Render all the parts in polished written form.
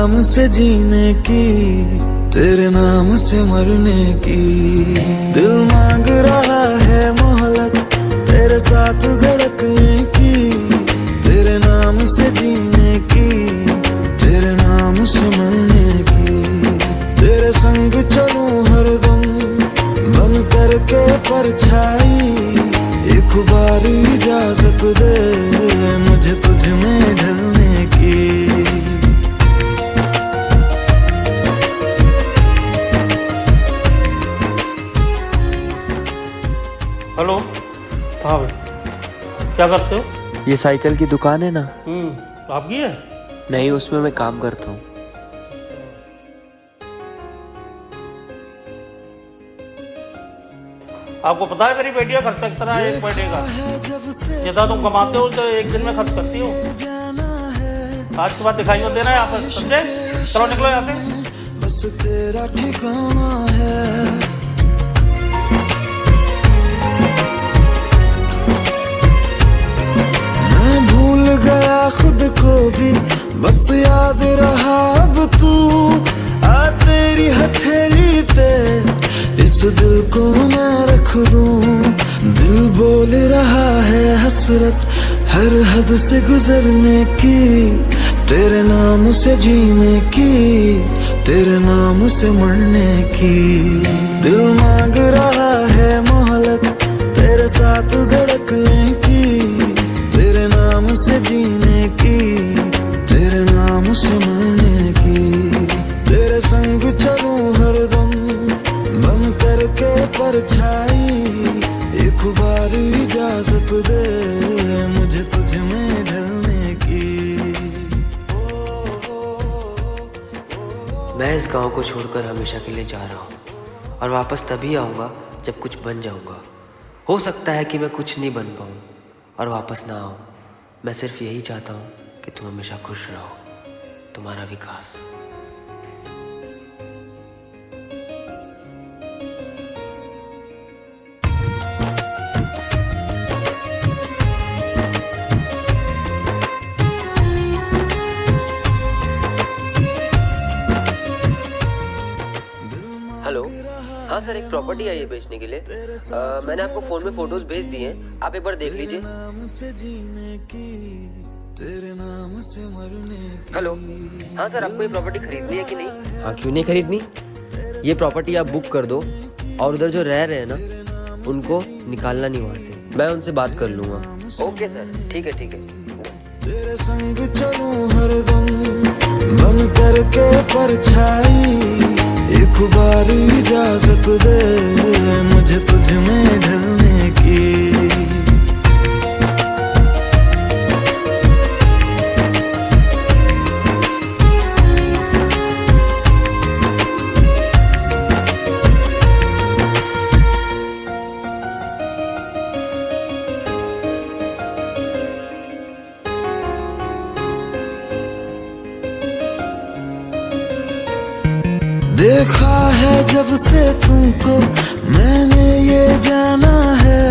नाम से जीने की, तेरे नाम से मरने की। दिल मांग रहा है मोहलत तेरे साथ धड़कने की, तेरे नाम से जीने की, तेरे नाम से मरने की। तेरे संग चलूं हरदम बन करके परछाई, एक बार इजाजत दे मुझे तुझ में ढलने की। हेलो। हाँ भाई, क्या करते हो? ये साइकिल की दुकान है ना? आपकी है? नहीं, उसमें मैं काम करता हूँ। आपको पता है मेरी बेटियां खर्चा कितना है एक महीने का? जितना तुम कमाते हो तो एक दिन में खर्च करती हो। आज के बाद दिखाई मत देना यहाँ पर, समझे? चलो निकलो यहाँ से। बस तेरा ठिकाना है, मैं भूल गया खुद को भी, बस याद रहा अब तू। आ तेरी हथेली पे इस दिल को मैं रख दूं, दिल बोल रहा है हसरत हर हद से गुजरने की, तेरे नाम से जीने की, तेरे नाम से मरने की। दिल मांग रहा है मोहलत तेरे साथ धड़कने की, तेरे नाम से जीने की, तेरे नाम से मरने की। तेरे संग चलूं हरदम बन करके परछाई, एक बार इजाजत दे मुझे तुझ में ढलने की। मैं इस गांव को छोड़कर हमेशा के लिए जा रहा हूँ और वापस तभी आऊँगा जब कुछ बन जाऊँगा। हो सकता है कि मैं कुछ नहीं बन पाऊँ और वापस ना आऊँ। मैं सिर्फ यही चाहता हूँ कि तुम हमेशा खुश रहो। तुम्हारा विकास। हेलो। हाँ सर, एक प्रॉपर्टी आई है बेचने के लिए। मैंने आपको फोन में फोटोज भेज दिए हैं, आप एक बार देख लीजिए। हेलो। हाँ सर, आपको ये प्रॉपर्टी खरीदनी है कि नहीं? हाँ, क्यों नहीं खरीदनी। ये प्रॉपर्टी आप बुक कर दो और उधर जो रह रहे हैं ना उनको निकालना नहीं वहाँ से, मैं उनसे बात कर लूँगा। ओके सर, ठीक है ठीक है। तेरे संग चलूं हरदम बन करके परछाई, एक बार इजाजत दे मुझे तुझ में ढलने की। देखा है जब से तुमको मैंने ये जाना है,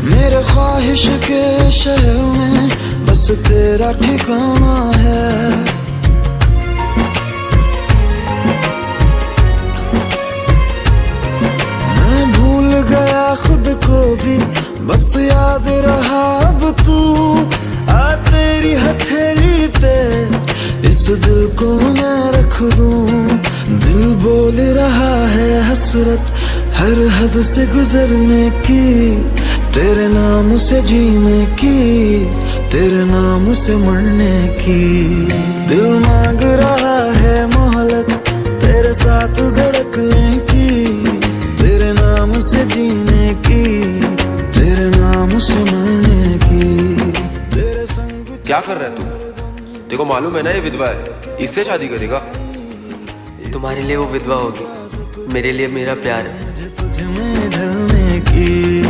मेरे ख्वाहिश के शहर में बस तेरा ठिकाना है। मैं भूल गया खुद को भी, बस याद रहा अब तू। आ तेरी हथेली पे इस दिल को मैं रख दूं, दिल बोल रहा है हसरत हर हद से गुजरने की, तेरे नाम से जीने की, तेरे नाम से मरने की। दिल मांग रहा है मोहलत तेरे साथ धड़कने की, तेरे नाम से जीने की, तेरे नाम से मरने की। तेरे संग क्या कर रहा है तू? देखो मालूम है ना ये विधवा है, इससे शादी करेगा? तुम्हारे लिए वो विधवा होगी, मेरे लिए मेरा प्यार है। तुझ में ढलने की।